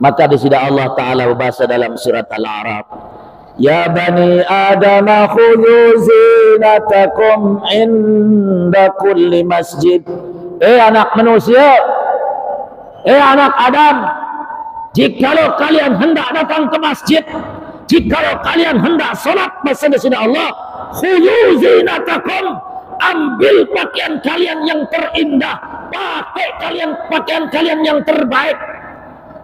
Maka di sini Allah Ta'ala berbahasa dalam surat Al-A'raf, Ya bani Adam khudhu zinatakum inda kulli masjid. Anak manusia, anak Adam, jikalau kalian hendak datang ke masjid, jikalau kalian hendak solat bersama Allah, khudhu zinatakum, ambil pakaian kalian yang terindah, pakaian kalian yang terbaik.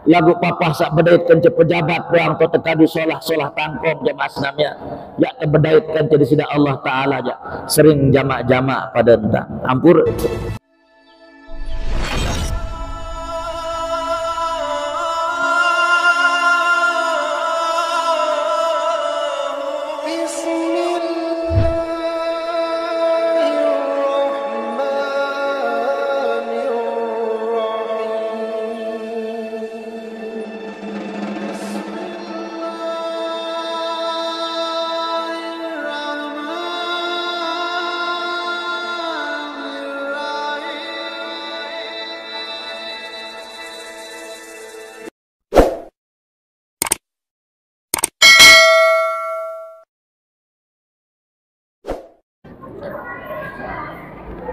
Lagu papa sak bedaitkan ke pejabat doang atau tekadu solah tangkong jamaah senamnya ya kebedaitkan ke di sini Allah Ta'ala ya sering jamak-jamak pada entah ampur.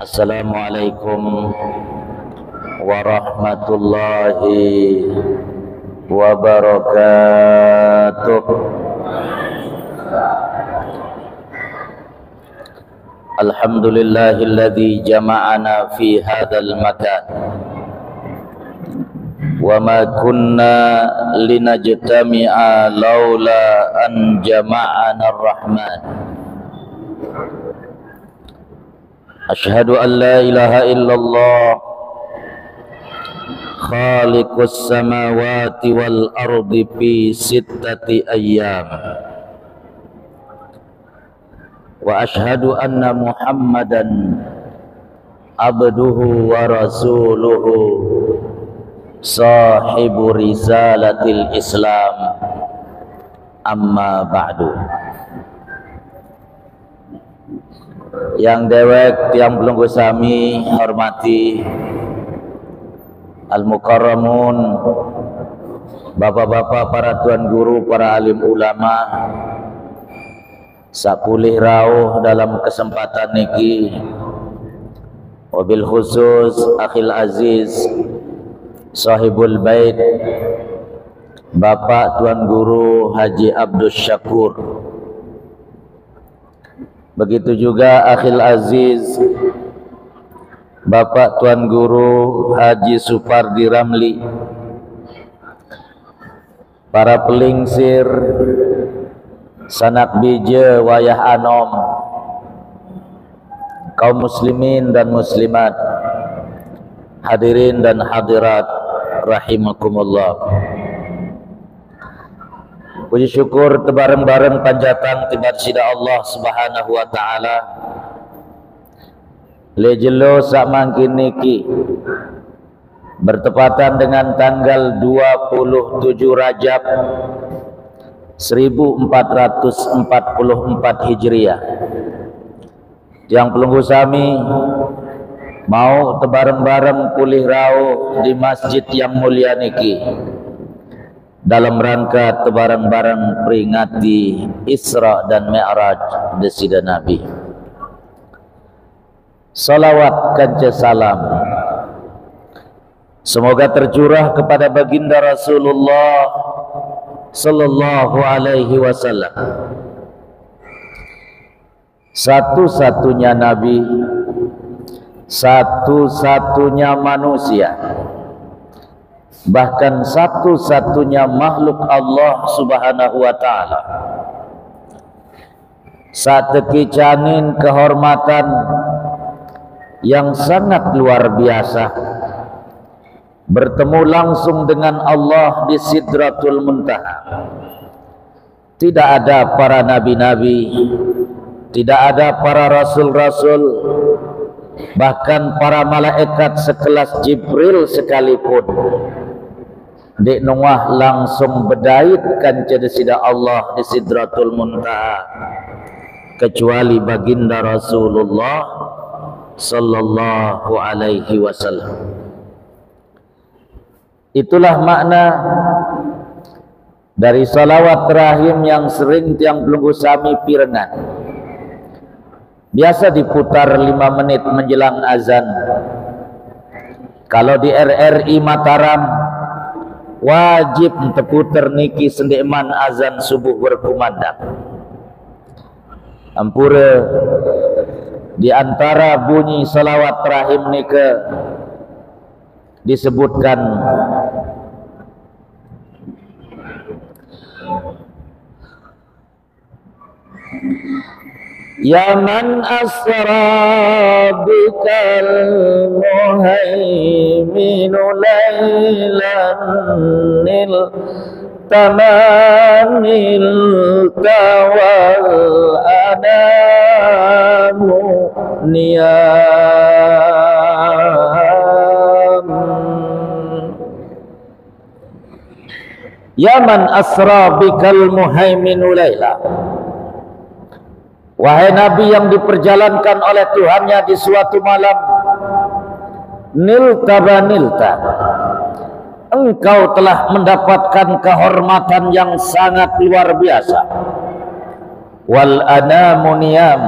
Assalamualaikum warahmatullahi wabarakatuh. Alhamdulillahilladzi jama'ana fi hadzal makan wa ma kunna linajtami'a laula an jama'ana ar-rahman. Asyhadu an la ilaha illallah khaliqus samawati wal ardi fi sittati ayyam wa asyhadu anna Muhammadan abduhu wa rasuluhu sahibu risalatil Islam, amma ba'du. Yang dewek tiang pelunggu sami hormati al-mukarramun, bapak-bapak, para tuan guru, para alim ulama, sapulih rawuh dalam kesempatan niki, wabil khusus akhil aziz sahibul bait Bapak Tuan Guru Haji Abdus Syakur. Begitu juga akhil aziz Bapak Tuan Guru Haji Supardi Ramli, para pelingsir sanak bija wayah anom, kaum muslimin dan muslimat, hadirin dan hadirat rahimakumullah. Puji syukur tebareng-bareng panjatan tiba sida Allah Subhanahu wa taala. Lejelo sak mangkin niki bertepatan dengan tanggal 27 Rajab 1444 Hijriah. Yang pelunggu sami mau tebareng-bareng pulih rawuh di masjid yang mulia niki dalam rangka tebareng-bareng peringati Isra dan Mi'raj desida Nabi. Salawat kanca salam semoga tercurah kepada baginda Rasulullah sallallahu alaihi wasallam, satu-satunya nabi, satu-satunya manusia, bahkan satu-satunya makhluk Allah Subhanahu wa taala. Sateki canin kehormatan yang sangat luar biasa, bertemu langsung dengan Allah di Sidratul Muntaha. Tidak ada para nabi-nabi, tidak ada para rasul-rasul, bahkan para malaikat sekelas Jibril sekalipun dek nungah langsung bedaitkan cedesida Allah di Sidratul Muntaha, kecuali baginda Rasulullah sallallahu alaihi wasallam. Itulah makna dari salawat rahim yang sering tiang pelunggu sami pirengan. Biasa diputar 5 menit menjelang azan. Kalau di RRI Mataram wajib terputar niki sendeman azan subuh berkumandang. Ampura di antara bunyi salawat rahim nika disebutkan Ya man asra bikal muhaiminu laylan nil tamanil tawal anamu niyam. Ya man asra bikal muhaiminu layla, wahai Nabi yang diperjalankan oleh Tuhannya di suatu malam, nilta banilta, engkau telah mendapatkan kehormatan yang sangat luar biasa. Wal anamu niyam,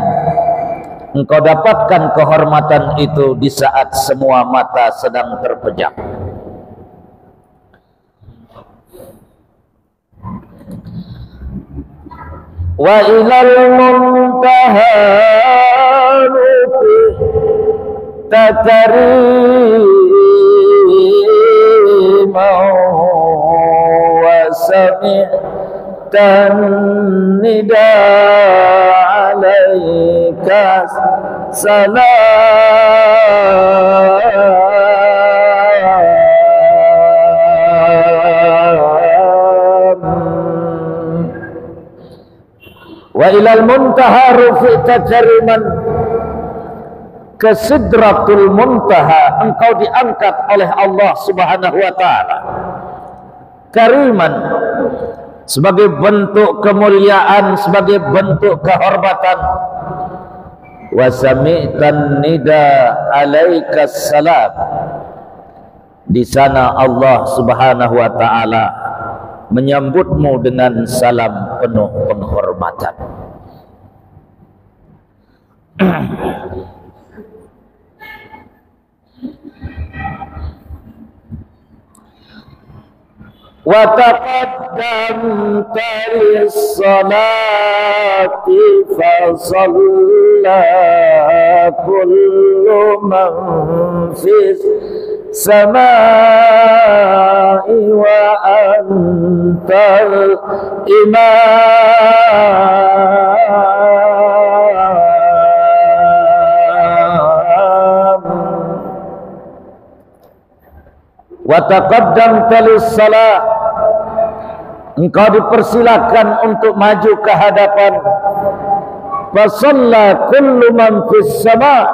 engkau dapatkan kehormatan itu di saat semua mata sedang terpejam. Wa ilal muntaha rufi takarima wa sami'tan nida alaika salam. Wa ilal muntaha rufi'ta kariman, ke sidratul muntaha engkau diangkat oleh Allah Subhanahu wa taala kariman, sebagai bentuk kemuliaan, sebagai bentuk kehormatan. Wa sami'tan nida alaikas salam, di sana Allah Subhanahu wa taala menyambutmu dengan salam penuh penghormatan. Wa taqaddamta lis-salati fa shalla kullu man fis samai wa antal imam. Wa taqaddamta lis-salah, engkau dipersilakan untuk maju ke hadapan. Fa shalla kullu man fis sama,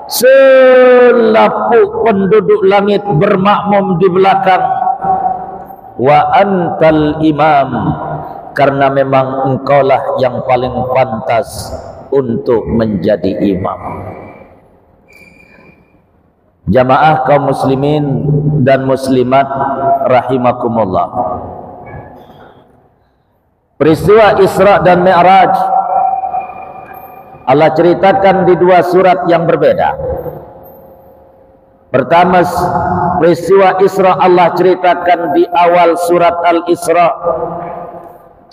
selapuk penduduk langit bermakmum di belakang. Wa antal imam, karena memang engkaulah yang paling pantas untuk menjadi imam. Jamaah kaum muslimin dan muslimat rahimakumullah, peristiwa Isra dan Mi'raj Allah ceritakan di 2 surat yang berbeda. Pertama, peristiwa Isra Allah ceritakan di awal surat Al-Isra.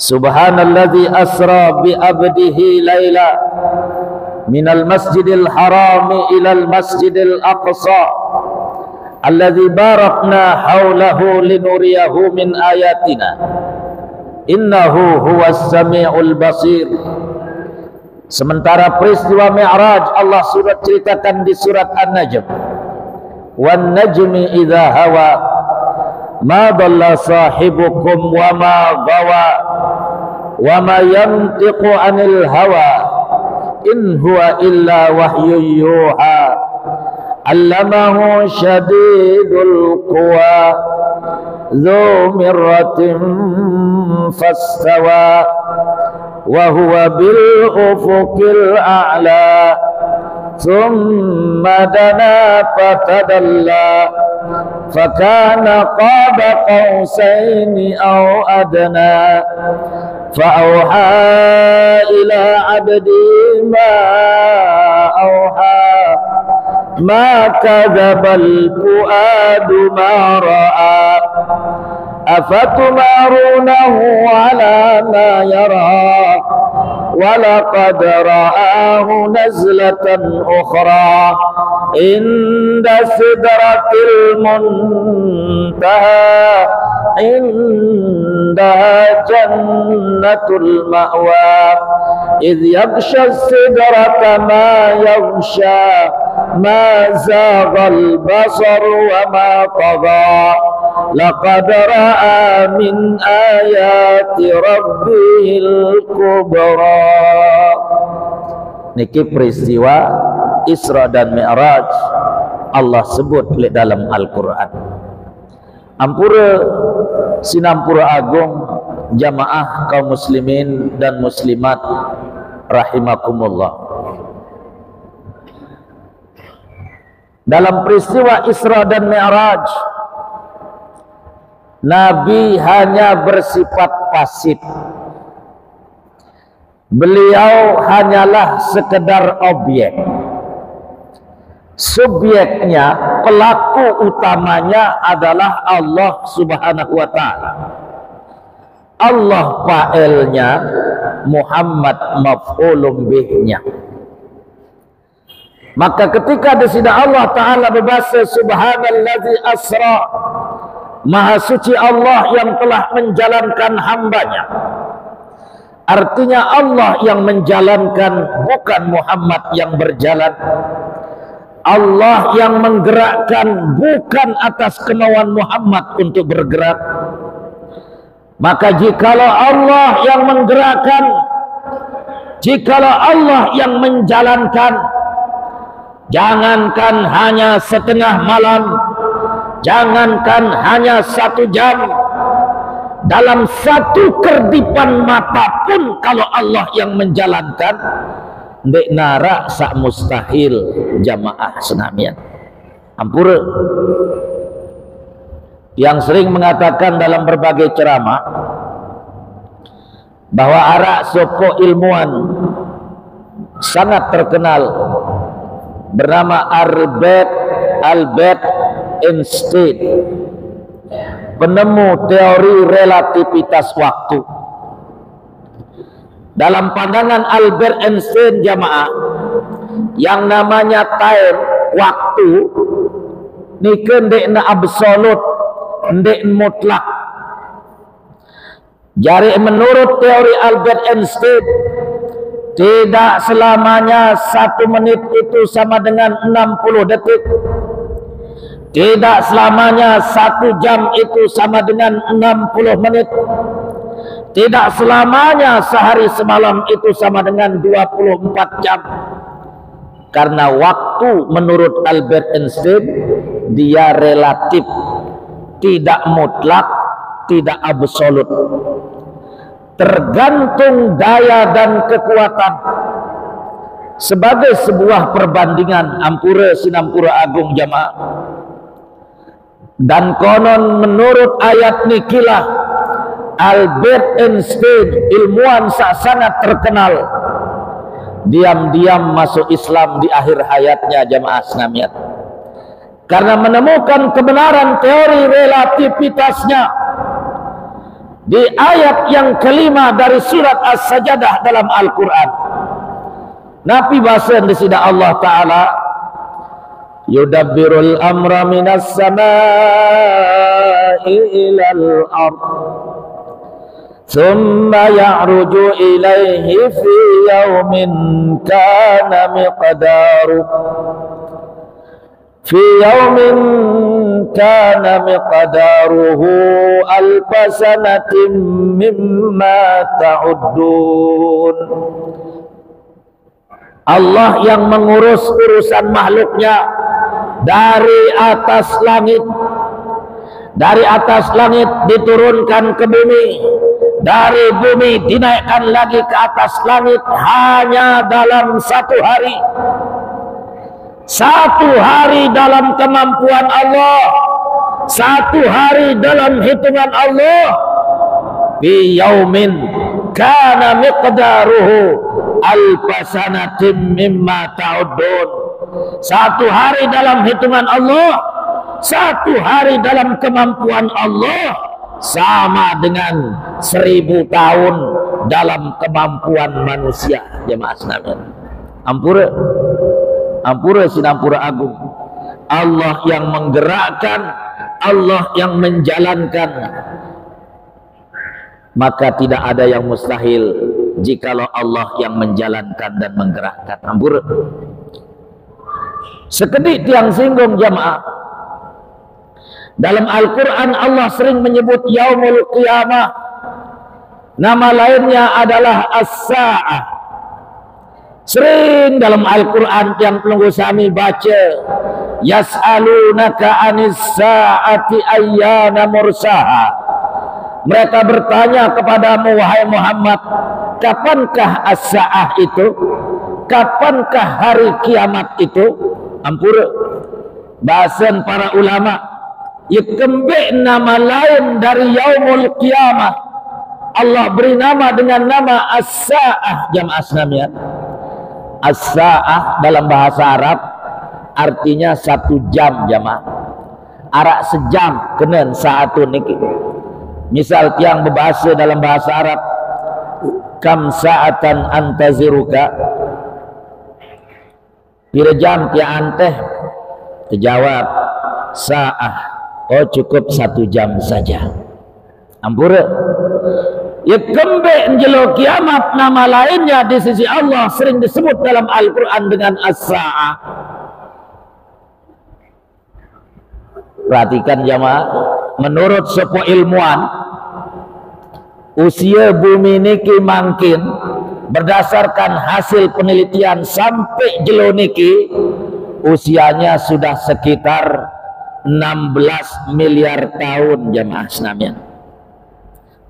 Subhanalladzi asra bi abdihi laila minal masjidil harami ilal masjidil aqsa alladzi barakna haulahu linuriyahu min ayatina innahu huwas sami'ul basir. Sementara peristiwa Mi'raj Allah surat ceritakan di surat An-Najm. Wan najmi idza hawa ma dhalla sahibukum wa ma ghawa wa ma yantiqu 'anil hawa in huwa illa wahyu yuha 'allamahu shadidul quwa dzu mirratin fastawa wa huwa bil ufuqil a'la thumma dana fatadalla فكان قاب قوسين أو أدنى فأوحى إلى عبده ما أوحى ما كذب الفؤاد ما رأى أفتمارونه على ما يرى ولقد رآه نزلة أخرى عند سدرة المنتهى عندها جنة المأوى إذ يغشى السدرة ما يغشى ما زاغ البصر وما طغى لقد رأى من آيات ربه الكبرى. Niki peristiwa Isra dan Mi'raj Allah sebut dalam Al-Quran. Ampura sinampura agung jamaah kaum muslimin dan muslimat rahimakumullah. Dalam peristiwa Isra dan Mi'raj, Nabi hanya bersifat pasif. Beliau hanyalah sekedar objek. Subjeknya, pelaku utamanya adalah Allah Subhanahu wa ta'ala. Allah fa'ilnya, Muhammad maf'ulun bihnya. Maka ketika di sini Allah Ta'ala berbahasa Subhanallazi asra, Maha suci Allah yang telah menjalankan hambanya. Artinya Allah yang menjalankan, bukan Muhammad yang berjalan. Allah yang menggerakkan, bukan atas kemauan Muhammad untuk bergerak. Maka jikalau Allah yang menggerakkan, jikalau Allah yang menjalankan, jangankan hanya setengah malam, jangankan hanya 1 jam, dalam 1 kerdipan mata pun kalau Allah yang menjalankan, ndek nara sak mustahil jamaah senamian. Ampura yang sering mengatakan dalam berbagai ceramah bahwa arak soko ilmuwan sangat terkenal bernama Albert Einstein, penemu teori relativitas waktu. Dalam pandangan Albert Einstein jamaah, yang namanya time, waktu, nike ndekna absolut, ndek mutlak. Jadi menurut teori Albert Einstein, tidak selamanya 1 menit itu sama dengan 60 detik. Tidak selamanya 1 jam itu sama dengan 60 menit. Tidak selamanya sehari semalam itu sama dengan 24 jam. Karena waktu menurut Albert Einstein dia relatif, tidak mutlak, tidak absolut. Tergantung daya dan kekuatan. Sebagai sebuah perbandingan, ampura sinampura agung jamaah. Dan konon menurut ayat nikilah Albert Einstein, ilmuwan sangat terkenal, diam-diam masuk Islam di akhir hayatnya jamaah senamiat. Karena menemukan kebenaran teori relativitasnya di ayat yang kelima dari surat As-Sajdah dalam Al-Quran. Nabi bahasa di sini Allah Ta'ala, yudabbirul amra minas samai ilal ard thumma ya'ruju ilaihi fi yawmin kana miqdaruhu alfa sanatin mimma ta'uddun. Allah yang mengurus urusan makhluknya dari atas langit. Dari atas langit diturunkan ke bumi, dari bumi dinaikkan lagi ke atas langit hanya dalam 1 hari. 1 hari dalam kemampuan Allah satu hari dalam hitungan Allah, fi yaumin kana miqdaruhu alfasanatim mimma ta'udun. Satu hari dalam hitungan Allah, satu hari dalam kemampuan Allah sama dengan 1000 tahun dalam kemampuan manusia. Jemaah sekalian, ampura sinampura agung. Allah yang menggerakkan, Allah yang menjalankan, maka tidak ada yang mustahil jikalau Allah yang menjalankan dan menggerakkan. Ampura. Sekedip tiang singgung jamaah, dalam Al-Quran Allah sering menyebut Yaumul Qiyamah, nama lainnya adalah As-Sa'ah. Sering dalam Al-Quran yang pelunggu sami baca, yas'alunaka anis sa'ati ayyana mursaha. Mereka bertanya kepadamu wahai Muhammad, kapankah as-sa'ah itu? Kapankah hari kiamat itu? Ampura. Bahasan para ulama, ya kembali nama lain dari Yaumul Qiyamah. Allah beri nama dengan nama as-sa'ah. Jamaah sekalian, as-sa'ah dalam bahasa Arab artinya 1 jam jamaah. Arak sejam kenen saatun niki. Misal tiang berbahasa dalam bahasa Arab, kam sa'atan antaziruka, pira jam tiang anteh, terjawab sa'ah, oh cukup 1 jam saja. Ampura. Ya kembali njelo kiamat, nama lainnya di sisi Allah sering disebut dalam Al-Quran dengan as-sa'ah. Perhatikan jamaah, menurut sebuah ilmuwan, usia bumi niki mangkin berdasarkan hasil penelitian sampai jelo niki usianya sudah sekitar 16 miliar tahun jamaah sekalian.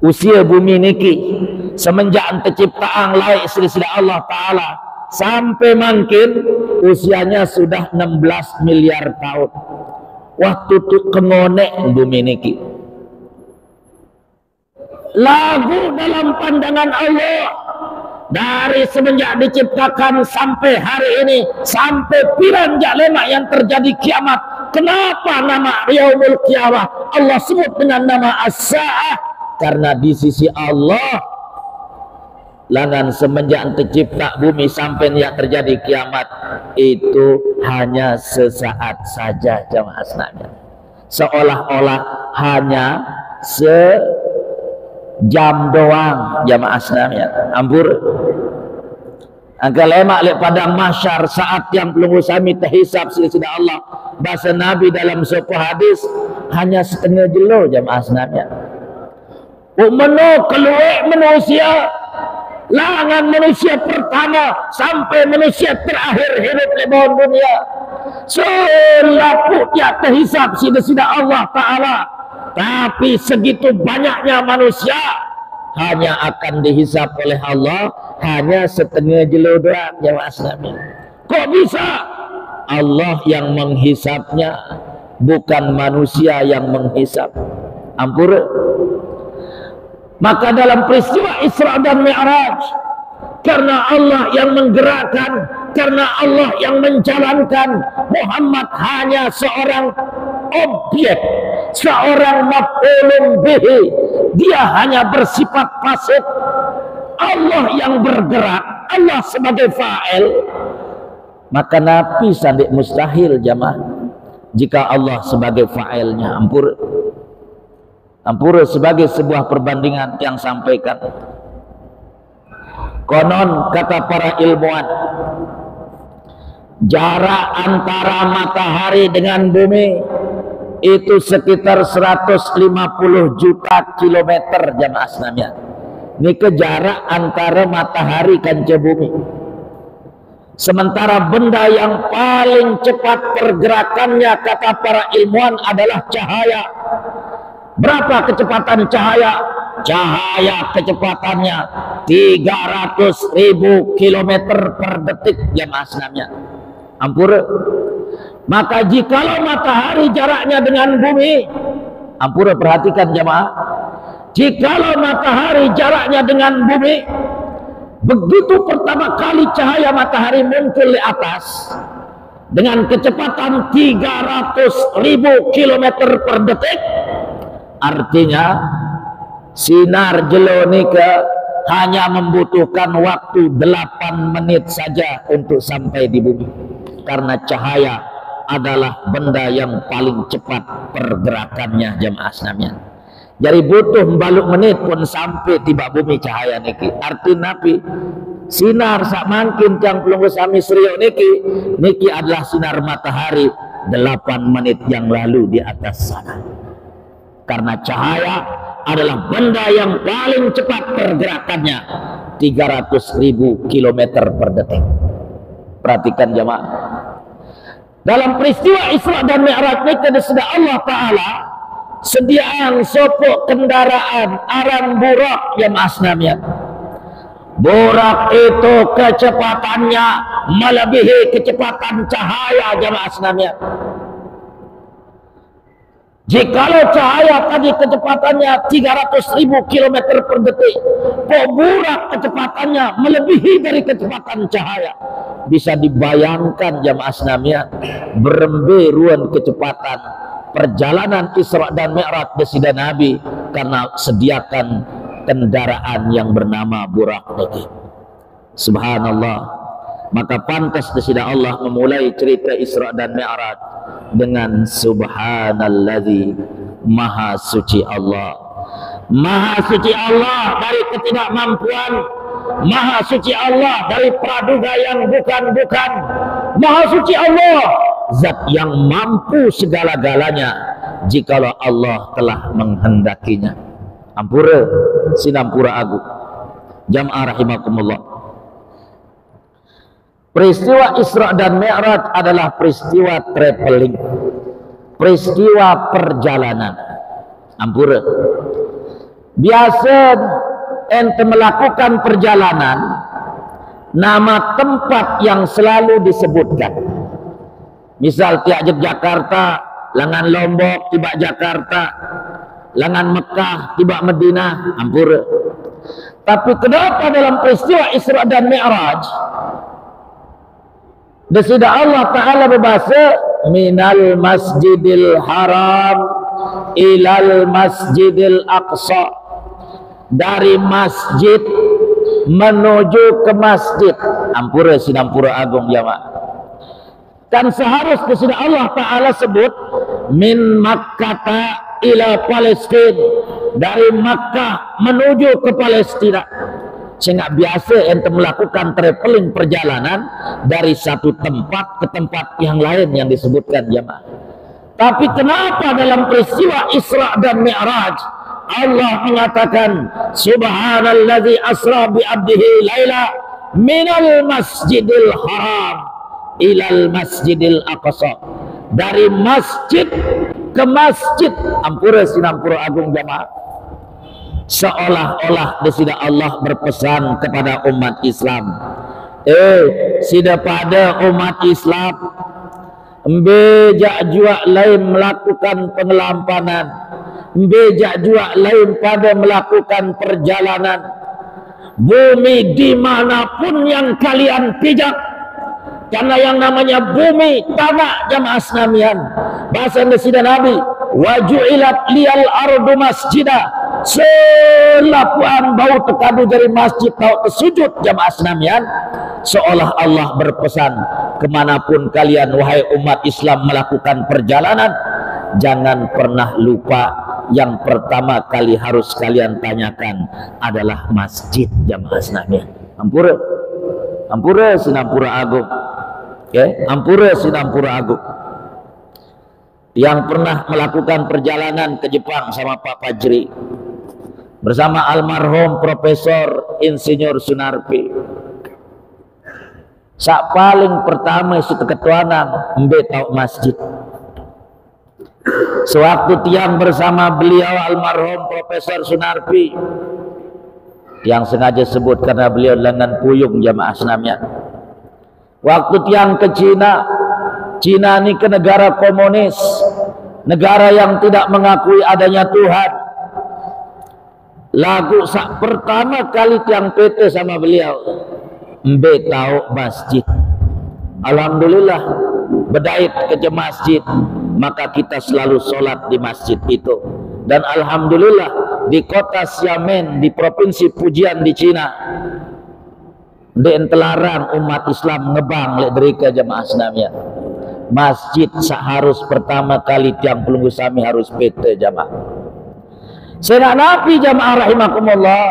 Usia bumi niki semenjak terciptaan laik sila Allah Ta'ala sampai mangkin usianya sudah 16 miliar tahun. Waktu tu kengonek bumi niki. Lagu dalam pandangan Allah dari semenjak diciptakan sampai hari ini, sampai piranjak lemak yang terjadi kiamat. Kenapa nama Yaumul Qiyamah Allah sebut dengan nama As-Sa'ah? Karena di sisi Allah langan semenjak tercipta bumi sampai yang terjadi kiamat itu hanya sesaat saja jamaah sekalian. Seolah-olah hanya sejam doang jamaah sekalian. Ampur. Angka lemak lek padang mahsyar saat yang pelunggu sami terhisap sila Allah. Bahasa Nabi dalam sebuah hadis hanya setengah jelo jamaah sekalian. Menu keluar manusia, langan manusia pertama sampai manusia terakhir hidup di bawah dunia, selaputnya terhisap sida-sida Allah Ta'ala. Tapi segitu banyaknya manusia hanya akan dihisap oleh Allah hanya setengah jelo doang jemaah Islam. Kok bisa? Allah yang menghisapnya, bukan manusia yang menghisap. Ampura. Maka dalam peristiwa Isra dan Mi'raj, karena Allah yang menggerakkan, karena Allah yang menjalankan, Muhammad hanya seorang objek, seorang maf'ulun bihi. Dia hanya bersifat pasif. Allah yang bergerak, Allah sebagai fa'il. Maka Nabi sandik mustahil jamaah jika Allah sebagai fa'ilnya. Ampura sebagai sebuah perbandingan yang sampaikan. Konon kata para ilmuwan, jarak antara matahari dengan bumi itu sekitar 150 juta kilometer jamaah sekalian. Ini ke jarak antara matahari kanca bumi. Sementara benda yang paling cepat pergerakannya kata para ilmuwan adalah cahaya. Berapa kecepatan cahaya? Cahaya kecepatannya 300.000 km per detik jamaah sekalian. Ampura. Maka jikalau matahari jaraknya dengan bumi, ampura perhatikan jamaah, jikalau matahari jaraknya dengan bumi, begitu pertama kali cahaya matahari muncul di atas dengan kecepatan 300.000 km per detik, artinya sinar jelo nika hanya membutuhkan waktu 8 menit saja untuk sampai di bumi, karena cahaya adalah benda yang paling cepat pergerakannya jamaah sekalian. Jadi butuh baluk menit pun sampai tiba bumi cahaya niki. Arti napi sinar sak mangkin yang pelunggu sami seriuk niki adalah sinar matahari 8 menit yang lalu di atas sana. Karena cahaya adalah benda yang paling cepat pergerakannya, 300.000 km per detik. Perhatikan jamaah, dalam peristiwa Isra dan Mi'raj ini sudah Allah Ta'ala sediaan sopok kendaraan aran burak yang asnamnya. Burak itu kecepatannya melebihi kecepatan cahaya jamaah asnamnya. Jikalau cahaya tadi kecepatannya 300.000 km per detik, burak kecepatannya melebihi dari kecepatan cahaya. Bisa dibayangkan jamaah asnamnya berembe ruan kecepatan perjalanan Isra dan Mi'raj besida Nabi karena sediakan kendaraan yang bernama burak tadi. Subhanallah. Maka pantas besida Allah memulai cerita Isra dan Mi'raj dengan subhanalladzi, maha suci Allah. Maha suci Allah dari ketidakmampuan, maha suci Allah dari praduga yang bukan-bukan, maha suci Allah zat yang mampu segala-galanya jikalau Allah telah menghendakinya. Ampura sinampura agung jamaah rahimakumullah. Peristiwa Isra dan Mi'raj adalah peristiwa traveling, peristiwa perjalanan. Ampura, biasa ente melakukan perjalanan, nama tempat yang selalu disebutkan. Misal tiak Jakarta, langan Lombok tiba Jakarta, langan Mekah tiba Madinah. Ampura. Tapi kenapa dalam peristiwa Isra dan Mi'raj desida Allah Ta'ala berbahasa minal masjidil haram ilal masjidil aqsa, dari masjid menuju ke masjid. Ampura sinampura agung jamaah. Kan seharusnya sudah Allah Ta'ala sebut min Makkata ila Palestin, dari Makkah menuju ke Palestina. Sehingga biasa ente melakukan traveling perjalanan dari satu tempat ke tempat yang lain yang disebutkan jamaah. Tapi kenapa dalam peristiwa Isra dan Mi'raj Allah mengatakan subhanalladzi asra bi abdihi laila minal masjidil haram ilal masjidil aqsa, dari masjid ke masjid. Ampura sinampura agung jamaah. Seolah-olah desida Allah berpesan kepada umat Islam, sida pada umat Islam mbejak jua lain melakukan pengelampanan, mbejak jua lain pada melakukan perjalanan. Bumi dimanapun yang kalian pijak, karena yang namanya bumi tanah jamaah sekalian, bahasa desida Nabi, waju'ilat liyal ardu masjidah, selapuan bau tekadu dari masjid bau tersujud jamaah sekalian. Seolah Allah berpesan, kemanapun kalian wahai umat Islam melakukan perjalanan, jangan pernah lupa yang pertama kali harus kalian tanyakan adalah masjid jamaah sekalian. Ampura, ampura sinampura agung. Ampura sinampura agung. Yang pernah melakukan perjalanan ke Jepang sama Pak Fajri bersama almarhum Profesor Insinyur Sunarpi, sak paling pertama isi ketuanan mbe tau masjid. Sewaktu tiang bersama beliau almarhum Profesor Sunarpi, yang sengaja sebut karena beliau lengan puyung jamaah senamnya. Waktu tiang ke Cina Cina ni ke negara komunis, negara yang tidak mengakui adanya Tuhan. Lagu sak pertama kali tiang PT sama beliau, mbe tahu masjid. Alhamdulillah berdait ke masjid, maka kita selalu sholat di masjid itu. Dan alhamdulillah di kota Xiamen, di provinsi Fujian di Cina, telarang umat Islam ngebang lek derika jamaah Islamiyah. Masjid seharus pertama kali tiang pelunggu sami harus PT jamaah. Sena Nabi jamaah rahimakumullah,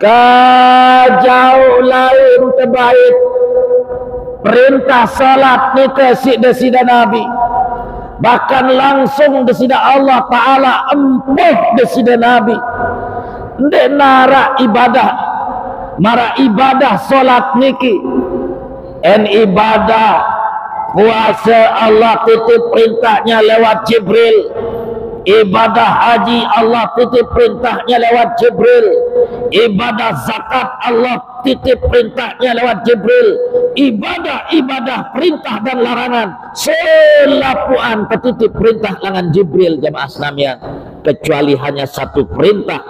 kajau lain terbaik perintah salat ni ke desida Nabi, bahkan langsung desida Allah Ta'ala empuh desida Nabi. Ndek nara ibadah, mara ibadah salat niki en ibadah puasa Allah titip perintahnya lewat Jibril. Ibadah haji Allah titip perintahnya lewat Jibril. Ibadah zakat Allah titip perintahnya lewat Jibril. Ibadah perintah dan larangan selapuan petitip perintah langan Jibril jamaah Islamiyah. Kecuali hanya satu perintah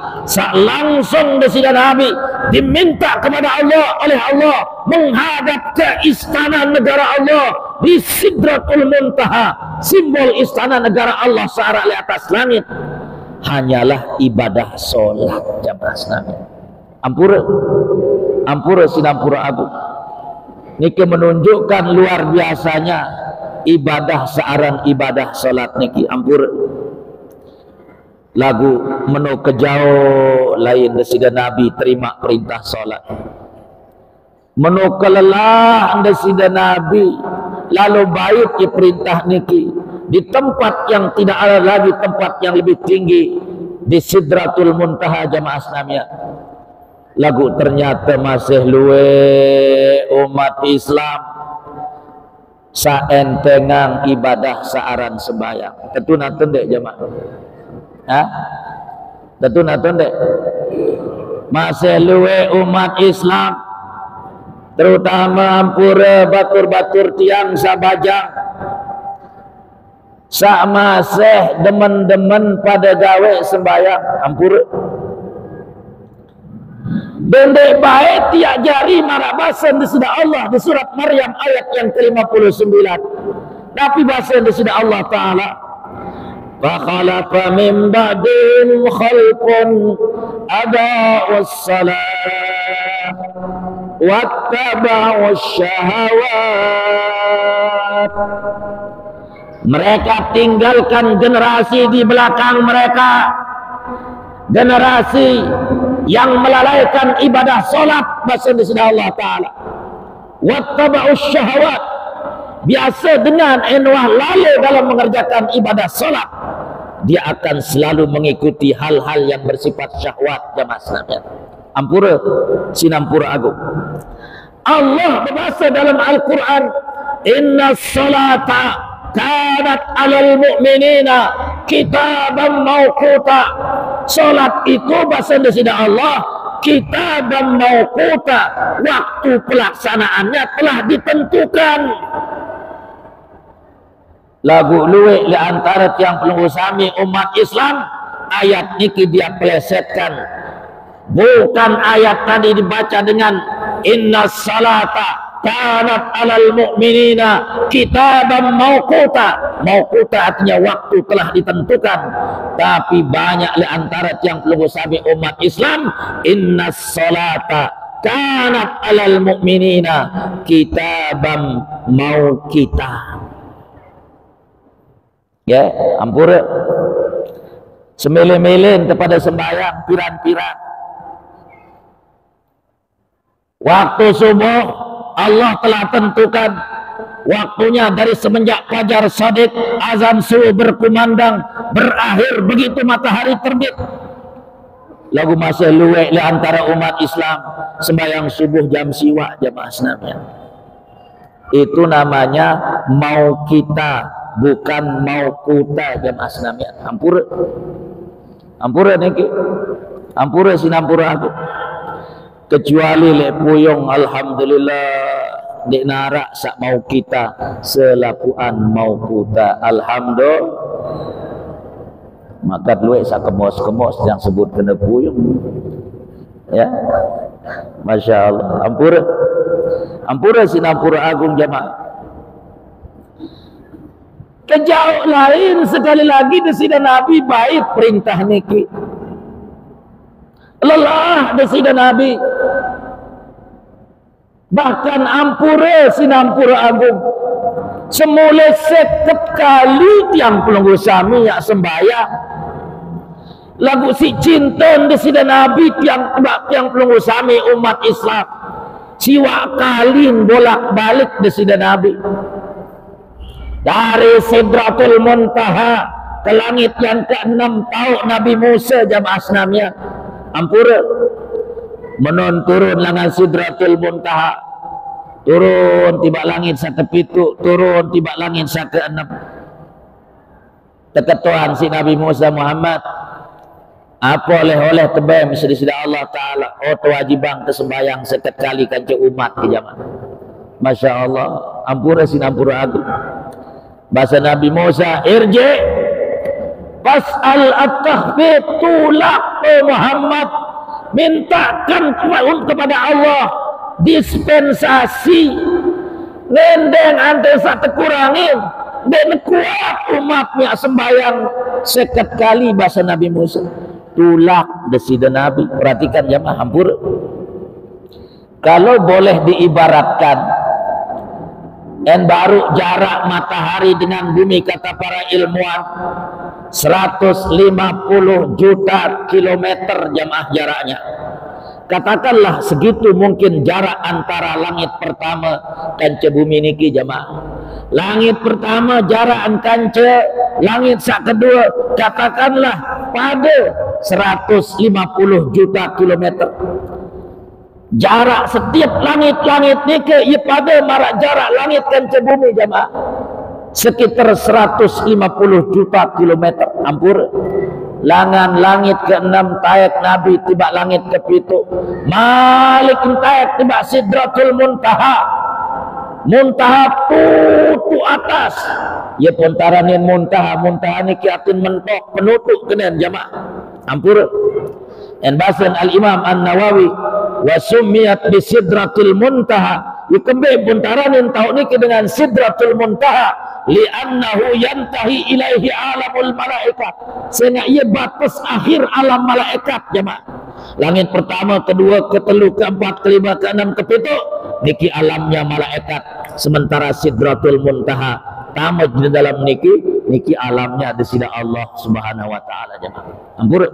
langsung desida Nabi diminta kepada Allah oleh Allah menghadap ke istana negara Allah di Sidratul Muntaha, simbol istana negara Allah searah di atas langit, hanyalah ibadah solat jamaah Islamiyah. Ampura sinampura agung niki menunjukkan luar biasanya ibadah searan ibadah solat niki. Ampura lagu menu kejauh lain desida Nabi terima perintah solat, menu kelelah desida Nabi lalu baik di perintah niki di tempat yang tidak ada lagi tempat yang lebih tinggi di Sidratul Muntaha jamaah Islamiyah. Lagu ternyata masih luwe umat Islam saentengang ibadah searan sembahyang. Tentu nanti dek jamaah. Tentu nanti dek. Masih luwe umat Islam, terutama ampura batur-batur tiang sabajang, sak masih demen-demen pada gawe sembahyang. Ampura bendek baik tiak jari marak bahasan desida Allah di surat Maryam ayat yang ke-59. Tapi bahasan desida Allah Ta'ala, fakhalafa min ba'dihim khalqun ada'us salat wattaba'us syahawat. Mereka tinggalkan generasi di belakang mereka, generasi yang melalaikan ibadah solat bahasa desida Allah Ta'ala. Wattaba'us syahawat, biasa dengan enwah lalai dalam mengerjakan ibadah solat, dia akan selalu mengikuti hal-hal yang bersifat syahwat jamaah Islamiyah. Ampura sinampura agung, Allah berbahasa dalam Al-Quran, inna salata kanat alal mu'minina kitaban mawquta. Salat itu bahasa desida Allah kitaban mawquta, waktu pelaksanaannya telah ditentukan. Lagu luwe di antara tiang pelunggu sami umat Islam, ayat niki dia plesetkan. Bukan ayat tadi dibaca dengan inna salata kanat alal mu'minina kitaban mawquta. Mawquta artinya waktu telah ditentukan. Tapi banyak di antara tiang pelunggu sami umat Islam, inna salata kanat alal mu'minina kitaban mawqita. Ya, ampura semele-melen kepada sembahyang piran-piran. Waktu subuh Allah telah tentukan waktunya dari semenjak fajar shadiq, azan subuh berkumandang, berakhir begitu matahari terbit. Lagu masih luwe di antara umat Islam sembahyang subuh jam siwa jamaah Islamiyah. Itu namanya mau kita, bukan mau kuta jamaah Islamiyah. Ampura niki, ampura sinampura aku. Kecuali le puyung alhamdulillah dek narak sak mau kita selapuan mau kuta. Alhamdulillah. Maka duit sak kemos-kemos yang sebut kena puyung. Ya. Masya Allah. Ampura sinampura agung jamaah. Kejauh lain sekali lagi desida Nabi baik perintah niki. Lelah desida Nabi. Bahkan ampura sinampura agung. Semula 50 kali tiang pelunggu sami yang sembahyang. Lagu si cinta desida Nabi tiang pelunggu sami umat Islam. Siwa kalin bolak-balik desida Nabi. Dari Sidratul Muntaha ke langit yang ke-6 tahu Nabi Musa jamaah senamnya. Ampura menon turun langan Sidratul Muntaha, turun tiba langit sakepitu, turun tiba langit sake-6. Teketuan si Nabi Musa Muhammad apa oleh-oleh tebem sedih-sedih Allah Ta'ala. Oh kewajiban kesembayang seket kali kanca umat ke jamaah. Masya Allah. Ampura sinampura aku. Bahasa Nabi Musa, irji fas'al at-tahfid, tulak Muhammad, mintakan kepada Allah dispensasi ngendeng ante satu kurangin dan kuat umatnya sembahyang seket kali. Bahasa Nabi Musa, tulak desida Nabi. Perhatikan jamaah hampur. Kalau boleh diibaratkan dan baru jarak matahari dengan bumi kata para ilmuwan 150 juta kilometer jamaah jaraknya. Katakanlah segitu mungkin jarak antara langit pertama kanca bumi niki jamaah. Langit pertama jarak kanca langit sak kedua katakanlah pada 150 juta kilometer. Jarak setiap langit-langit ni ke ia pada marak jarak langit kanca bumi jamaah sekitar 150 juta kilometer. Ampur langan langit ke-6 tayak Nabi tiba langit ke-7 malik tayak tiba Sidratul Muntaha. Muntaha putu atas ya pontaranin muntaha ni kiatin mentok penutup kenen jamaah. Ampur dan bahasan Al-Imam An-Nawawi wa summiyat bi Sidratul Muntaha ikembe puntaranin tahu niki dengan Sidratul Muntaha li'annahu yantahi ilaihi alamul malaikat sehingga ia batas akhir alam malaikat jemaah. Langit pertama, kedua, ketelu, keempat, kelima, keenam, kepitu niki alamnya malaikat, sementara Sidratul Muntaha tamat di dalam niki alamnya di sisi Allah Subhanahu wa taala jemaah. Ampun.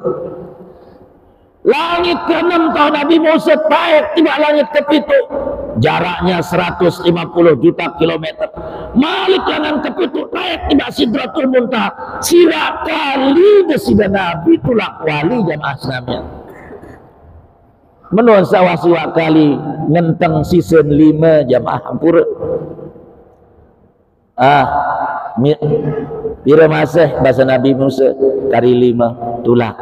Langit ke-6 tahun Nabi Musa taik tiba langit ke-7 jaraknya 150 juta kilometer. Malik langan ke-7 taik tiba Sidratul Muntaha. Sira kali desida Nabi tulak wali jamaah senamnya. Menurut sawah kali ngenteng season 5 jamaah hampur. Pira masih bahasa Nabi Musa kari 5 tulak.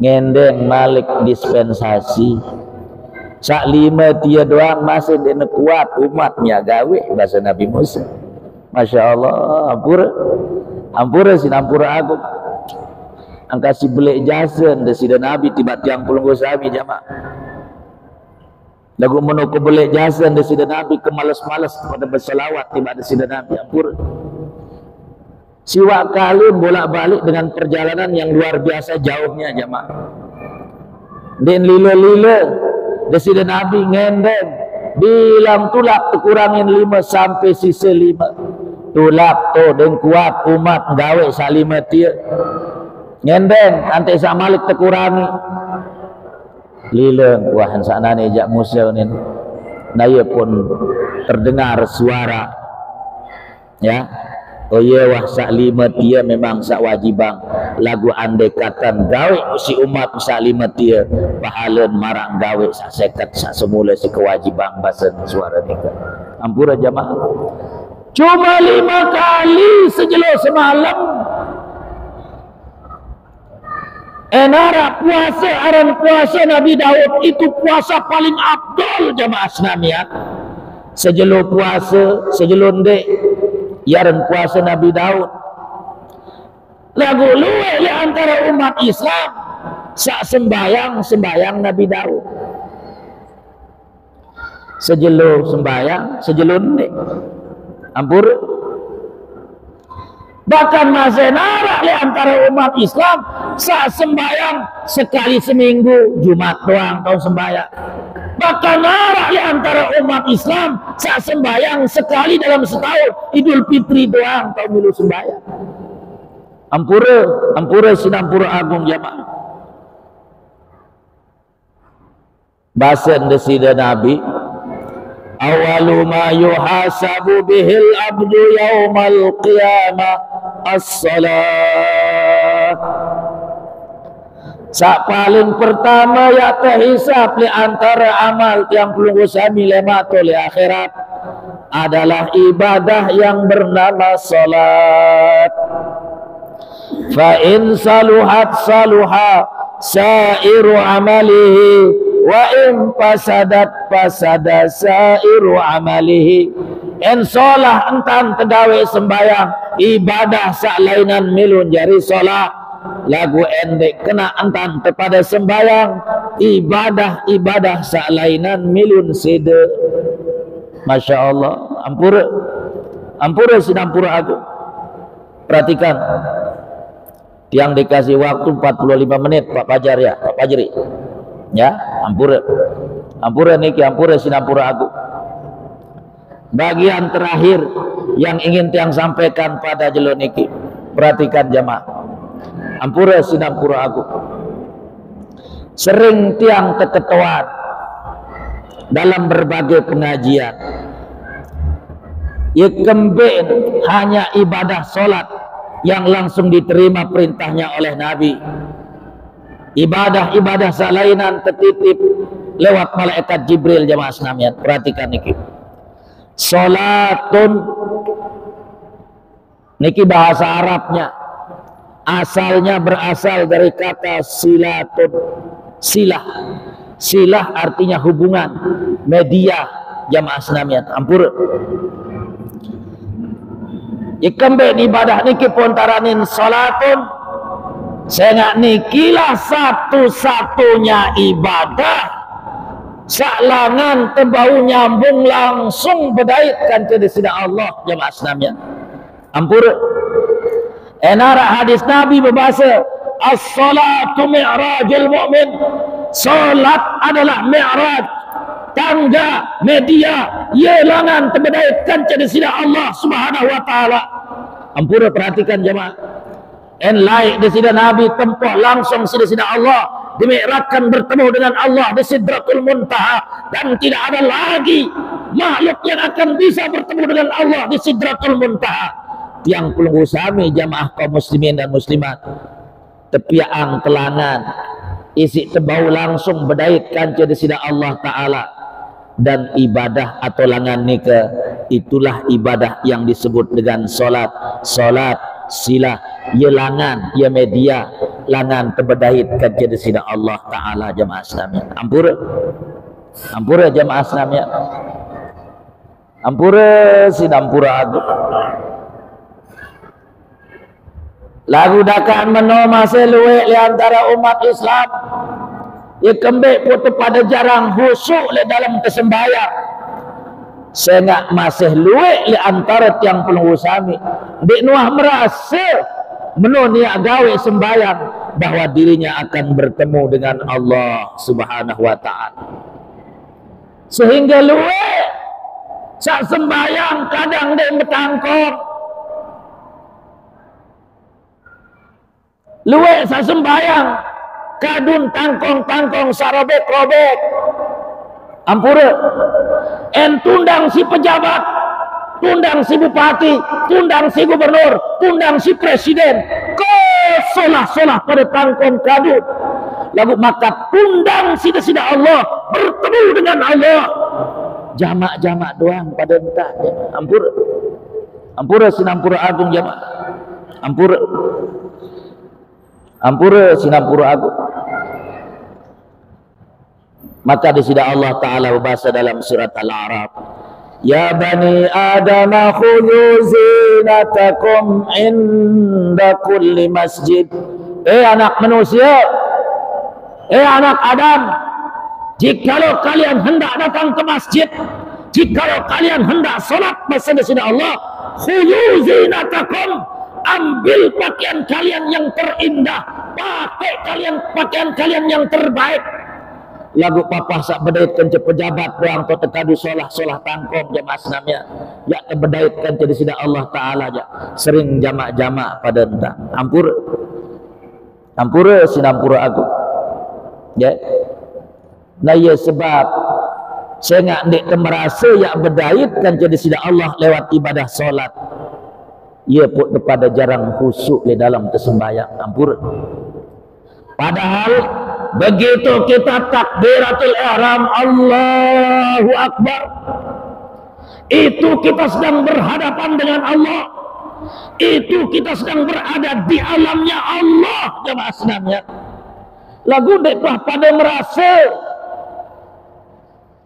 Ngendeng malik dispensasi sak 5 dia doang masih dia kuat umatnya gawe bahasa Nabi Musa. Masya Allah. Ampura sinampura aku angka si belik jasen desida Nabi tiba tiang pulunggu sami jamaah lagu menuku belik jasen desida Nabi kemalas-malas pada berselawat tiba desida Nabi. Ampura siwa kali bolak-balik dengan perjalanan yang luar biasa jauhnya jamaah. Dan lila-lila desida Nabi ngendeng bilang tulak kurangin 5 sampai sisa 5 tulak tu dan kuat umat gawe salima tia ngendeng antai sak malik terkurangi lila wahan saknane jak Musa ni naya pun terdengar suara ya. Oh iya wah sak 5 tia memang sak wajibang lagu andekatan gawe si umat sak 5 tia pahalan marang gawe sak 50 sak semula si kewajibang bahasa suara ni. Ampura jamaah cuma 5 kali sejelo semalam enara puasa aran puasa Nabi Daud itu puasa paling abdul jamaah senamiat. sejelo puasa, sejelo ndek yaran puasa Nabi Daud. Lagu luwe di antara umat Islam sak sembayang Nabi Daud. Sejelo sembayang, sejelo ndek. Ampur. Bahkan masih narak di antara umat Islam sak sembayang sekali seminggu, Jumat doang tahun sembayang. Bahkan narak di antara umat Islam sak sembayang sekali dalam setahun, Idul Fitri doang tahun milu sembayang. Ampura sinampura agung jamaah. Bahasa desida Nabi, awalu ma yuhasabu bihil abdu yaumal qiyamah as-salat. Sak paling pertama ya terhisap li antara amal yang perlu usami lemato li akhirat adalah ibadah yang bernama salat. Fa in saluhat saluha sairu amalihi wa in fasadat fasada sairu amalihi. En solah entan tegawe sembayang ibadah saklainan milun jari solah lagu endek kena entan kepada sembayang ibadah saklainan milun sede. Masya Allah. Ampura sinampura aku. Perhatikan, yang dikasih waktu 45 menit Pak Fajar ya, Pak Fajri ya. Ampura niki, ampura sinampura aku. Bagian terakhir yang ingin tiang sampaikan pada jelo niki, perhatikan jamaah. Ampura sinampura aku. Sering tiang keketuaan dalam berbagai pengajian, ikemben hanya ibadah solat yang langsung diterima perintahnya oleh Nabi. Ibadah salainan tertitip lewat malaikat Jibril jamaah sekalian. Perhatikan niki. Salatun niki bahasa Arabnya asalnya berasal dari kata silatun. Silah artinya hubungan, media jamaah sekalian. Ampura. Ikembe ibadah niki pontaranin salatun sehingga nikilah satu-satunya ibadah saklangan tebau nyambung langsung bedaitkan ke sida Allah jamaah sekalian. Ampura. Enara hadis Nabi berbahasa as-salatu mi'rajul mu'min. Salat adalah mi'raj, tangga, media, yelangan terbedaitkan ke sida Allah Subhanahu wa taala. Ampura perhatikan jemaah. En laik di sida Nabi tempuh langsung sida Allah, dimi'rajkan bertemu dengan Allah di Sidratul Muntaha, dan tidak ada lagi makhluk yang akan bisa bertemu dengan Allah di Sidratul Muntaha. Yang perlu usami jamaah kaum muslimin dan muslimat, tepiang telangan isi tebau langsung bedaitkan ke sida Allah taala. Dan ibadah atau langan nikah itulah ibadah yang disebut dengan solat. Solat silah ya langan ya media langan terbedait kerja sida Allah taala jamaah Islamiyah. Ampura jamaah Islamiyah. Ampura sinampura agung. Lagu dakaan menoma seluwe li antara umat Islam. Ya kembek putu pada jarang husuk le dalam kesembayang. Sehingga masih luwe li antara tiang penghusami. Dek Nuah merasa menonia gawe sembayang bahwa dirinya akan bertemu dengan Allah Subhanahu wa taala. Sehingga luwe sak sembayang kadang dek betangkok. Luwe sak sembayang kadun tangkong sarobek-robek. Ampura. En tundang si pejabat, tundang si bupati, tundang si gubernur, tundang si presiden. Solah-solah pada tangkong kadun. Lalu maka tundang sida-sida Allah, bertemu dengan Allah. Jamak-jamak doang pada entah. Ampura. Ampura sinampura agung jamak. Ampura sinampura agung. Maka di sida Allah taala berbahasa dalam surat Al-A'raf, Ya bani Adam khudhu zinatakum inda kulli masjid. Anak manusia, anak Adam, jikalau kalian hendak datang ke masjid, jikalau kalian hendak salat bersama Allah, khudhu zinatakum, ambil pakaian kalian yang terindah, pakai pakaian kalian yang terbaik. Lagu papa sak bedaitkan ke pejabat puang to tekadu solah tangkom jamaah senamnya ya kebedaitkan jadi sida Allah Ta'ala aja sering jamak-jamak pada entah ampura sinampura aku ya nah ya sebab saya nggak merasa ya bedaitkan jadi sida Allah lewat ibadah solat ia pun kepada jarang khusyuk di dalam tersembahyang ampura. Padahal begitu kita takbiratul ihram Allahu Akbar, itu kita sedang berhadapan dengan Allah, itu kita sedang berada di alamnya Allah jemaah senamnya. Lagu deklah pada merasa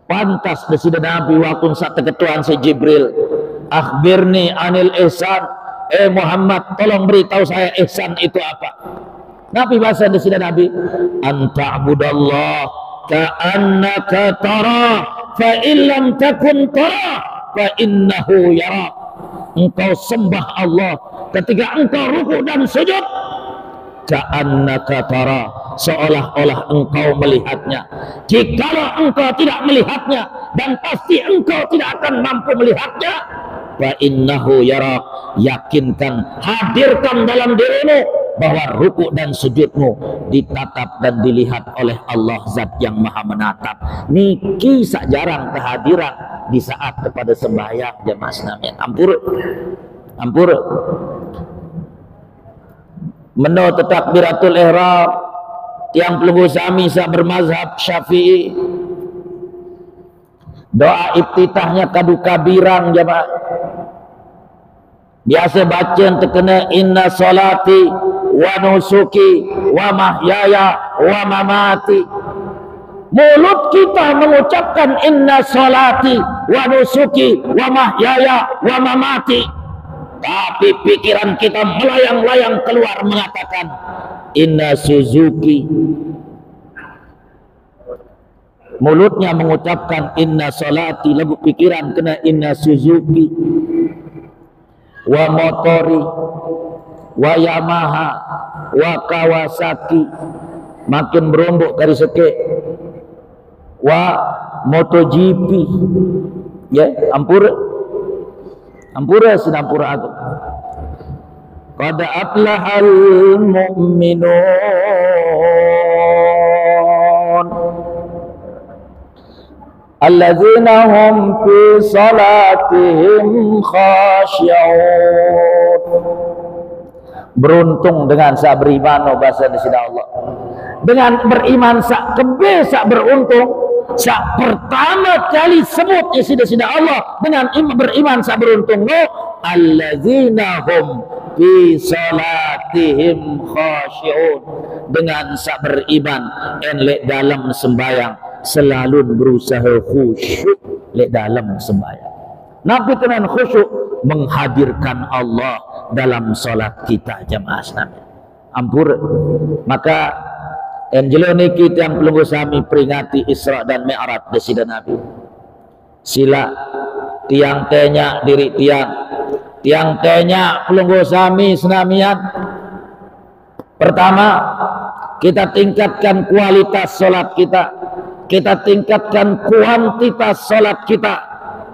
pantas desida Nabi wakun saat ketuaan si Jibril, akhbirni anil ihsan, Muhammad tolong beritahu saya ihsan itu apa. Nabi bahasa di sini Nabi, anta'budallah ka'annaka tara fa illam takun tara fa innahu yara. Engkau sembah Allah ketika engkau ruku dan sujud, ka'annaka tara, seolah-olah engkau melihatnya. Jikalau engkau tidak melihatnya, dan pasti engkau tidak akan mampu melihatnya, fa innahu yara, yakinkan, hadirkan dalam dirimu bahwa ruku dan sujudmu ditatap dan dilihat oleh Allah Zat yang Maha Menatap. Niki sak jarang kehadiran di saat kepada sembahyang jemaah senamnya. Ampur. Menurut takbiratul ihram yang pelunggu sami sak bermazhab Syafi'i, doa iftitahnya kadu kabirang jemaah. Biasa baca terkena inna salati wa nusuki wa mahyaya wa mamati. Mulut kita mengucapkan inna salati wa nusuki wa mahyaya wa mamati, tapi pikiran kita melayang-layang keluar mengatakan inna Suzuki. Mulutnya mengucapkan inna salati, lagu pikiran kena inna Suzuki wa motori wa Yamaha wa Kawasaki, makin berombok dari seke wa MotoGP ya. Ampura sinampura aku qad aflahal mu'minun alladzina hum fi salatihim khashi'un. Beruntung dengan sak beriman bahasa di sini Allah. Dengan beriman sak kebe sak beruntung, sak pertama kali sebut isi di sini Allah dengan beriman sak beruntung no alladzina hum fi salatihim khashi'un. Dengan sak beriman enlek dalam sembahyang selalu berusaha khusyuk lek dalam sembahyang. Nabi tenan khusyuk menghadirkan Allah dalam solat kita jamaah senamnya. Ampur. Maka Angelo niki yang pelunggu sami peringati Isra dan Mi'raj desida Nabi. Sila tiang tenya diri tiang tenya pelunggu sami senamian. Pertama, kita tingkatkan kualitas solat kita, kita tingkatkan kuantitas solat kita,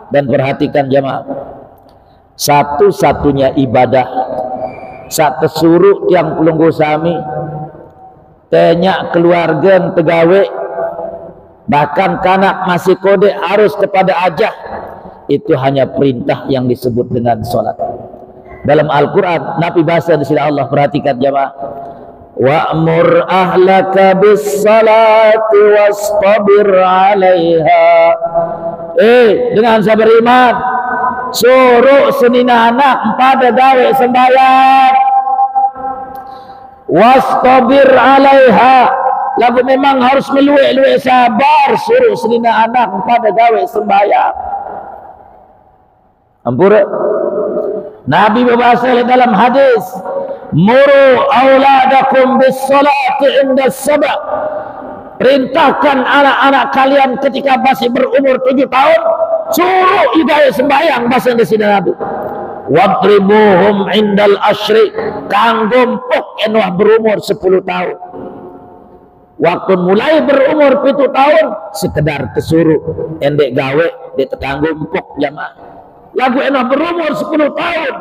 dan perhatikan jamaah, satu-satunya ibadah sak kesuruh yang pelunggu sami tanya keluarga tegawe bahkan kanak masih kode harus kepada ajah, itu hanya perintah yang disebut dengan solat. Dalam Al-Quran Nabi bahasa di sini Allah, perhatikan jamaah, wa'mur ahlaka bis salati wastabir 'alaiha. Dengan sabar iman suruh senina anak pada gawe sembahyang, wastabir 'alaiha, lagu memang harus meluwe sabar, suruh senina anak pada gawe sembahyang. Ampura. Nabi berbahasa dalam hadis, muru auladakum bis salati inda sab'a. Perintahkan anak-anak kalian ketika masih berumur 7 tahun, suruh hidayah sembahyang, bahasa di sini Nabi. Wadribuhum indal ashri, kanggom-pok enuah berumur 10 tahun. Waktu mulai berumur 7 tahun, sekedar kesuruh endek gawe di kanggom-pok jamaah. Lagu enuah berumur 10 tahun,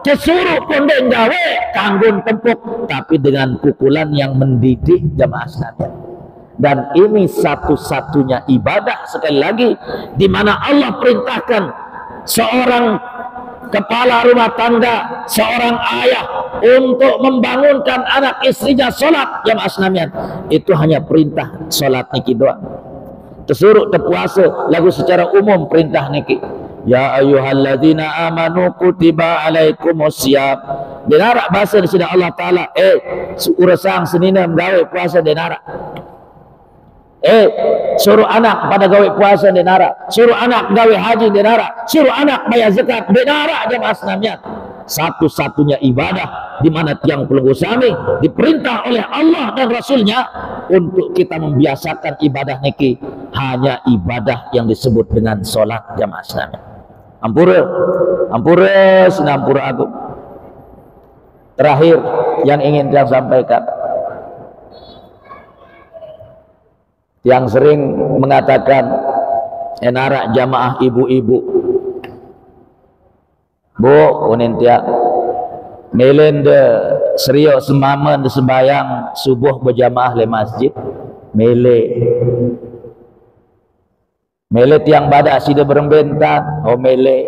kesuruh pondek gawe kanggung tempuk, tapi dengan pukulan yang mendidik jamaah sekalian. Dan ini satu-satunya ibadah, sekali lagi, di mana Allah perintahkan seorang kepala rumah tangga, seorang ayah untuk membangunkan anak istrinya sholat jamaah sekalian. Itu hanya perintah sholat niki doang. Tersuruh terpuasa lagu secara umum perintah niki. Ya ayyuhalladzina amanu kutiba alaikumusiyam. Denara bahasa di sini Allah Ta'ala, urasang senina menggawe puasa denara. Suruh anak pada gawe puasa denara, suruh anak gawe haji denara, suruh anak bayar zakat denara jamaah sekalian. Satu-satunya ibadah di mana tiang pelenggu sami diperintah oleh Allah dan Rasulnya untuk kita membiasakan ibadah niki hanya ibadah yang disebut dengan solat jamaah sekalian. Ampura sinampura agung. Terakhir yang ingin saya sampaikan, yang sering mengatakan enara jamaah ibu-ibu, bu unintia melende serio semaman de sembayang subuh berjamaah le masjid mele tiang badak sida berembentan mele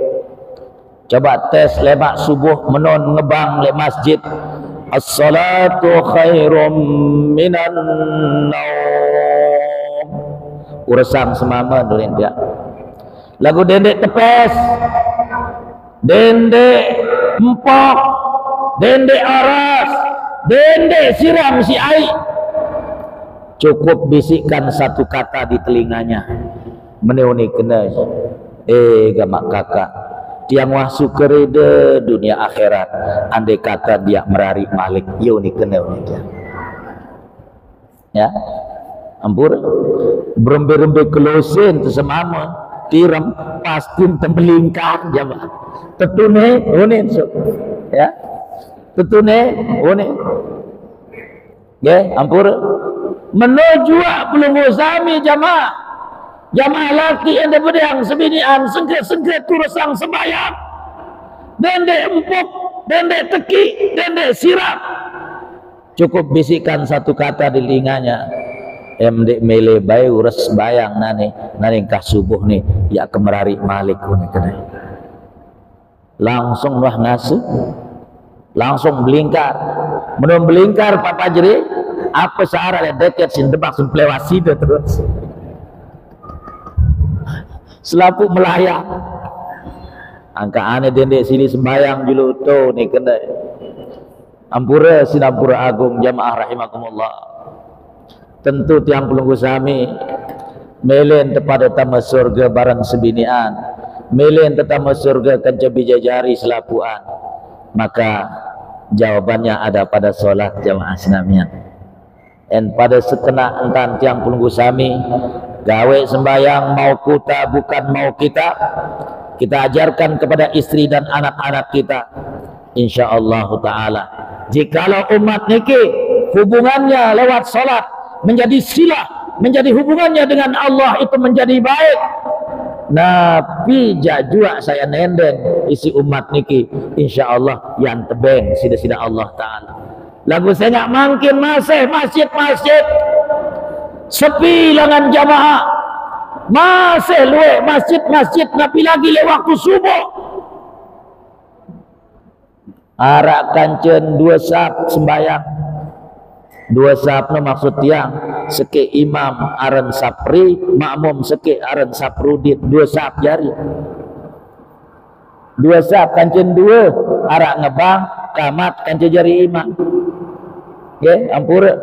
coba tes lemak subuh menon ngebang le masjid as-salatu khairum minan naum urasang semaman durin dia lagu dendek tepes, dendek empok, dendek aras, dendek siram si air, cukup bisikkan satu kata di telinganya, meneuni kena gamak kakak tiang wah sukeride dunia akhirat, andai kata dia merari malik yuni kena dia ya ampur berembe-rembe kelosen tersemama tiram pasti tembelingkar jamaah tetune unin ya tetune unin ya ampur menuju belum usami jamaah laki yang diberiang sebinian sengket-sengket turusang sembayang dendek empuk, dendek teki, dendek sirap, cukup bisikan satu kata di telinganya, mdek mele bayi urus bayang nani kah subuh nih ya kemerari malik langsung wah ngasuh langsung belingkar menung belingkar papa jeri apa searah deket sin debak sin plewasi terus selapu melayang angka aneh dendek sini sembayang julu to nih kena ampura sinampura agung jamaah rahimakumullah. Tentu tiang pelunggu sami melen kepada tamu surga barang sebinian, melen tetamu surga kanca bijajari selapuan, maka jawabannya ada pada solat jamaah senamian. Dan pada setengah entan tiang pelunggu sami gawe sembayang mau kita bukan mau kita ajarkan kepada istri dan anak-anak kita insyaallah taala. Jikalau umat niki hubungannya lewat solat menjadi silah, menjadi hubungannya dengan Allah itu menjadi baik. Nabi jajua saya nenden isi umat niki insyaallah yang tebeng sida-sida Allah taala. Lagu saya nggak mungkin masjid sepi langan jamaah, masih luwe masjid nabi lagi le waktu subuh. Arak kancen dua sab sembayang, dua sab no maksud tiang seke imam aran sapri, makmum seke aran saprudit, dua sab jari, dua sab kancen dua arak ngebang kamat kancen jari imam. Okay, ampura.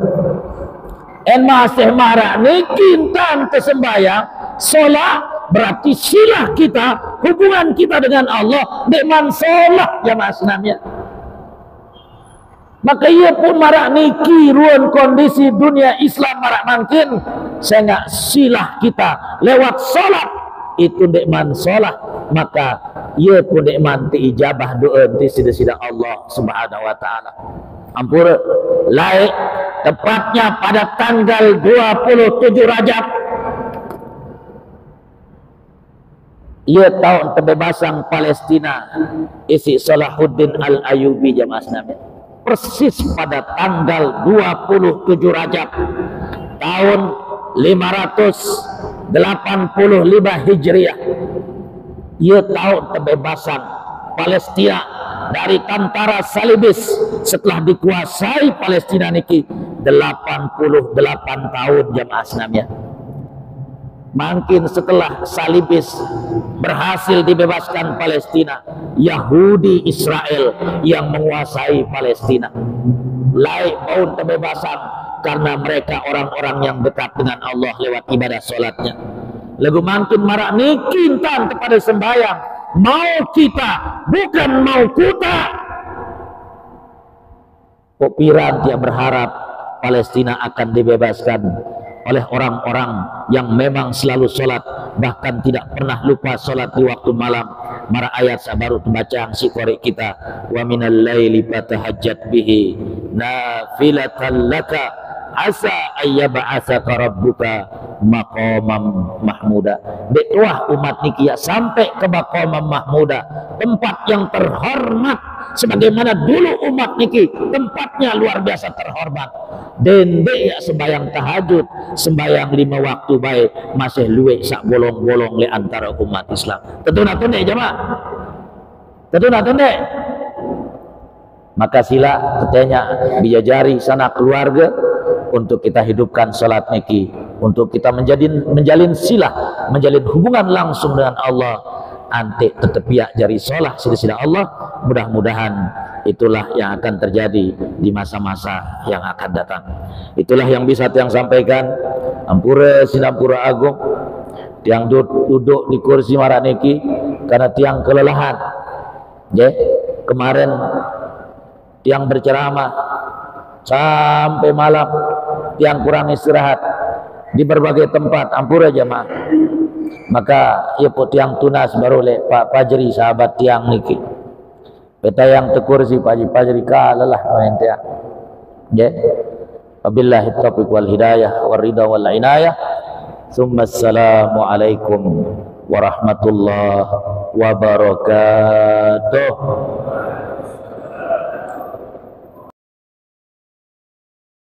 En masih marah ni kintan tersembayang solat berarti silah kita, hubungan kita dengan Allah dengan solat jamaah senamnya. Maka ia pun marak niki ruang kondisi dunia Islam marak mungkin saya nggak silah kita lewat solat itu dekman solat, maka ia pun dekman ti ijabah doa ti sida-sida Allah Subhanahu wa taala. Ampura laik tepatnya pada tanggal 27 Rajab ia tahun kebebasan Palestina isi Salahuddin Al-Ayyubi jamaah sekalian. Persis pada tanggal 27 Rajab tahun 585 Hijriah ia tahun kebebasan Palestina dari tentara Salibis setelah dikuasai Palestina niki 88 tahun jamaah sekalian. Mungkin setelah Salibis berhasil dibebaskan Palestina, Yahudi Israel yang menguasai Palestina. Laik maun kebebasan karena mereka orang-orang yang dekat dengan Allah lewat ibadah solatnya. Lagu mungkin marak nikintan kepada sembahyang. Mau kita, bukan mau kuta. Popiran dia berharap Palestina akan dibebaskan oleh orang-orang yang memang selalu sholat, bahkan tidak pernah lupa sholat di waktu malam. Mara ayat sabaru membaca si korek kita, wa minal laili fatahajjat bihi nafilatan laka asa ayyab'atsaka rabbuka maqamam mahmuda. Betuah umat niki ya sampai ke maqamam mahmuda, tempat yang terhormat sebagaimana dulu umat niki tempatnya luar biasa terhormat. Dan dia sembahyang tahajud, sembahyang 5 waktu baik masih luwek sak bolong-bolong le antara umat Islam. Tentu dek jemaah. Tentu dek. Maka sila katanya bijajari sana keluarga untuk kita hidupkan salat niki, untuk kita menjalin silah, menjalin hubungan langsung dengan Allah. Antik tetepiak jari solah sida-sida Allah. Mudah-mudahan itulah yang akan terjadi di masa-masa yang akan datang. Itulah yang bisa tiang sampaikan. Ampura Sinampura Agung tiang duduk di kursi maraniki karena tiang kelelahan. Kemarin tiang berceramah sampai malam, tiang kurang istirahat di berbagai tempat. Ampura jemaah. Maka ia pun tiang tunas baru le Pak Pajri sahabat tiang niki. Peta yang tekursi Pajri kalalah ente. Ya. Wabillahi taufiq wal hidayah wal ridha wal inayah. Tsumma assalamu alaikum warahmatullahi wabarakatuh.